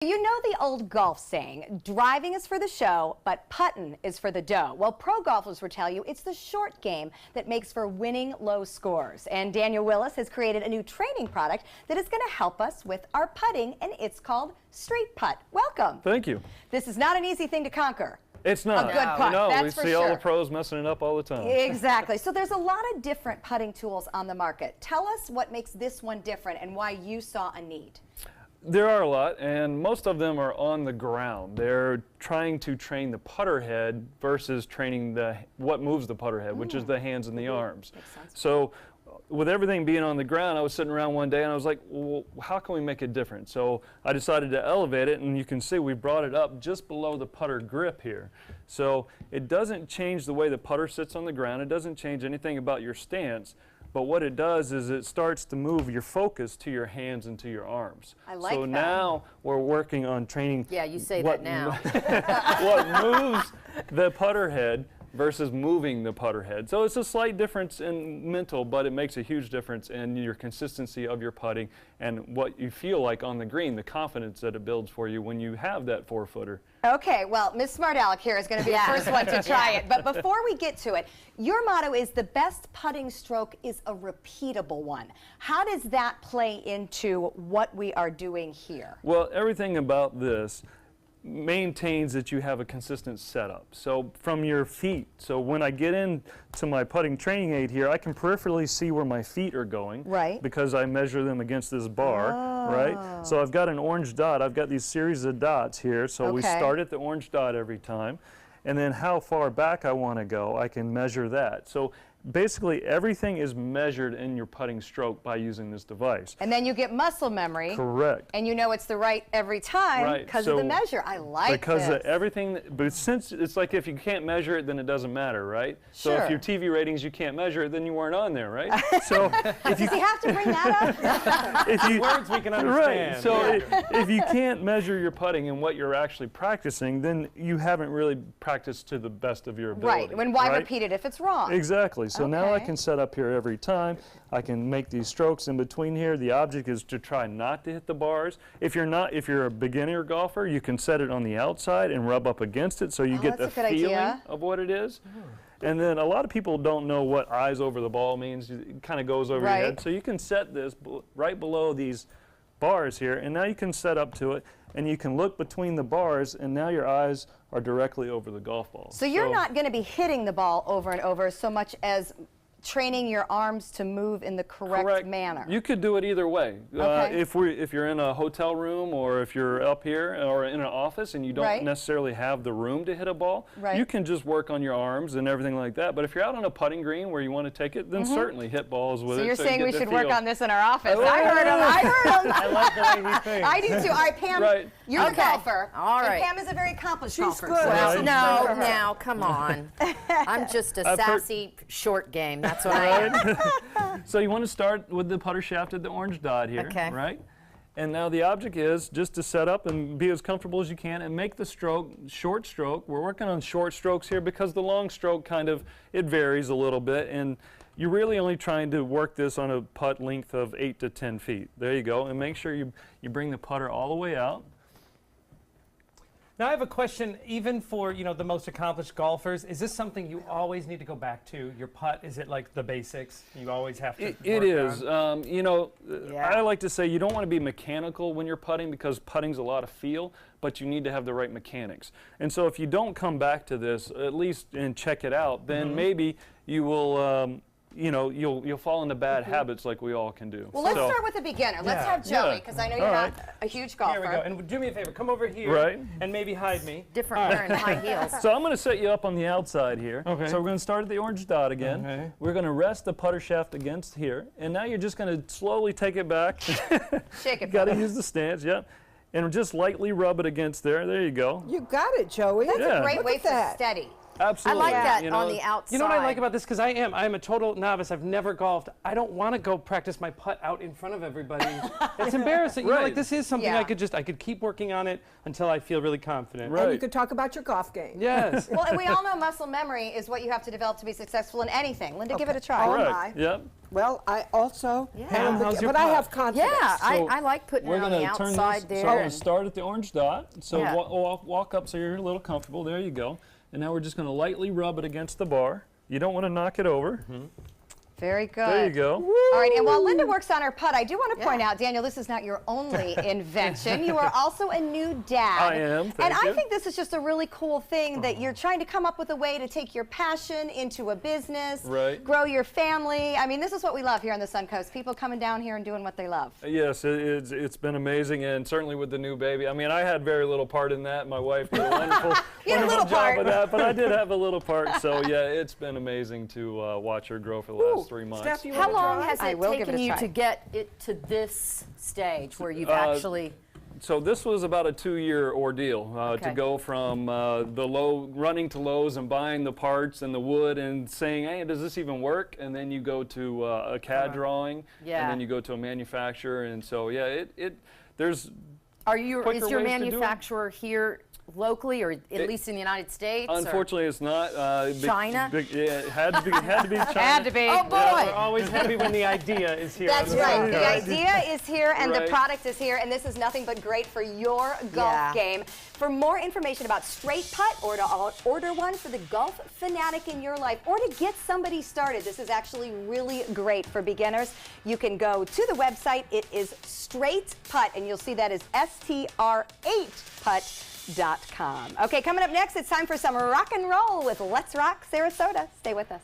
You know the old golf saying, driving is for the show, but puttin' is for the dough. Well, pro golfers will tell you it's the short game that makes for winning low scores. And Daniel Willis has created a new training product that is going to help us with our putting, and it's called Straight Putt. Welcome. Thank you. This is not an easy thing to conquer. It's not. A good putt, No, that's we for see sure. all the pros messing it up all the time. Exactly. So there's a lot of different putting tools on the market. Tell us what makes this one different and why you saw a need. There are a lot, and most of them are on the ground. They're trying to train the putter head versus training what moves the putter head, which is the hands and the arms. Makes sense. So with everything being on the ground, I was sitting around one day and I was like, well, how can we make it different? So I decided to elevate it, and you can see we brought it up just below the putter grip here. So it doesn't change the way the putter sits on the ground. It doesn't change anything about your stance. But what it does is it starts to move your focus to your hands and to your arms. I like so that. now we're working on training. Yeah, you say that now. What moves the putter head versus moving the putter head. So it's a slight difference in mental, but it makes a huge difference in your consistency of your putting and what you feel like on the green, the confidence that it builds for you when you have that 4-footer. Okay, well, Ms. Smart Aleck here is going to be the first one to try it. But before we get to it, your motto is the best putting stroke is a repeatable one. How does that play into what we are doing here? Well, everything about this maintains that you have a consistent setup. So from your feet, so when I get into my putting training aid here, I can peripherally see where my feet are going. Right. Because I measure them against this bar, right? So I've got an orange dot. I've got these series of dots here. So we start at the orange dot every time. And then how far back I want to go, I can measure that. So basically everything is measured in your putting stroke by using this device. And then you get muscle memory. Correct. And you know it's the right every time because of the measure. I like because this. Everything, but since it's like if you can't measure it, then it doesn't matter, right? So if your TV ratings you can't measure it, then you weren't on there, right? So if Does he have to bring that up? if you, words we can understand. Right. So if you can't measure your putting and what you're actually practicing, then you haven't really practiced to the best of your ability. Right. When why repeat it if it's wrong? Exactly. So now I can set up here every time. I can make these strokes in between here. The object is to try not to hit the bars. If you're a beginner golfer, you can set it on the outside and rub up against it so you get the feeling of what it is. And then a lot of people don't know what eyes over the ball means. It kind of goes over your head. So you can set this right below these bars here, and now you can set up to it, and you can look between the bars, and now your eyes are directly over the golf ball. So you're not going to be hitting the ball over and over so much as training your arms to move in the correct manner. You could do it either way. If you're in a hotel room or if you're up here or in an office and you don't necessarily have the room to hit a ball, you can just work on your arms and everything like that. But if you're out on a putting green where you want to take it, then certainly hit balls with it. So you're saying you we get should the work feel. on this in our office. I heard him. I heard him. I like the way he thinks. I do too. All right, Pam, you're a golfer. All right. And Pam is a very accomplished golfer. Well, Right. no, now, come on. I'm just a sassy short game. That's what I am. So you want to start with the putter shaft at the orange dot here, right? And now the object is just to set up and be as comfortable as you can and make the stroke, short stroke. We're working on short strokes here because the long stroke it varies a little bit, and you're really only trying to work this on a putt length of 8 to 10 feet. There you go, and make sure you bring the putter all the way out. Now I have a question, even for the most accomplished golfers, is this something you always need to go back to? Your putt, is it like the basics? You always have to It is. I like to say you don't want to be mechanical when you're putting because putting's a lot of feel, but you need to have the right mechanics. And so if you don't come back to this, at least and check it out, then maybe you will you'll fall into bad habits like we all can do. Well, let's start with the beginner. Let's have Joey, because I know you're not a huge golfer. Here we go. And do me a favor, come over here and maybe hide me. Different wearing high heels. So I'm going to set you up on the outside here. So we're going to start at the orange dot again. We're going to rest the putter shaft against here. And now you're just going to slowly take it back. Shake it. Got to use the stance, and just lightly rub it against there. There you go. You got it, Joey. That's a great way for steady. Absolutely. I like that You know, on the outside. You know what I like about this? Because I'm a total novice. I've never golfed. I don't want to go practice my putt out in front of everybody. It's embarrassing. You know, Right. like this is something Yeah. I could keep working on it until I feel really confident. Right. And you could talk about your golf game. Yes. Well, and we all know muscle memory is what you have to develop to be successful in anything. Linda, give it a try. Oh, Correct. my. Yep. Well, I also have, How's your but I putt? have confidence. Yeah, So I like putting We're it on the going to turn outside this. there. So we're going and- to start at the orange dot. So Yeah. walk up so you're a little comfortable. There you go. And now we're just going to lightly rub it against the bar. You don't want to knock it over. Very good. There you go. All right, and while Linda works on her putt, I do want to point out, Daniel, this is not your only invention. You are also a new dad. I am, And thank I you. think this is just a really cool thing that you're trying to come up with a way to take your passion into a business, Right. grow your family. I mean, this is what we love here on the Suncoast, people coming down here and doing what they love. Yes, it's been amazing, and certainly with the new baby. I mean, I had very little part in that. My wife did a wonderful, You had a wonderful little job part. of that, but I did have a little part. So yeah, it's been amazing to watch her grow for the last 3 months. Steph, you How wanna long try? has I it will give it taken a you try. to get it to this stage where you've actually? So this was about a 2-year ordeal Okay. to go from running to Lowe's and buying the parts and the wood and saying, hey, does this even work? And then you go to a CAD drawing, Yeah. and then you go to a manufacturer, and so yeah, there's Are you? quicker Is your ways to do it. manufacturer here locally, or at least in the United States? or- unfortunately it's not China? yeah, it had to be China. Had to be. Oh boy! We're always happy when the idea is here. That's on the right. Suncoast. The idea is here and the Right. product is here, and this is nothing but great for your golf Yeah. game. For more information about Straight Putt, or to order one for the golf fanatic in your life, or to get somebody started, this is actually really great for beginners. You can go to the website. It is Straight Putt, and you'll see that is STR8putt.com. Okay, coming up next, it's time for some rock and roll with Let's Rock Sarasota. Stay with us.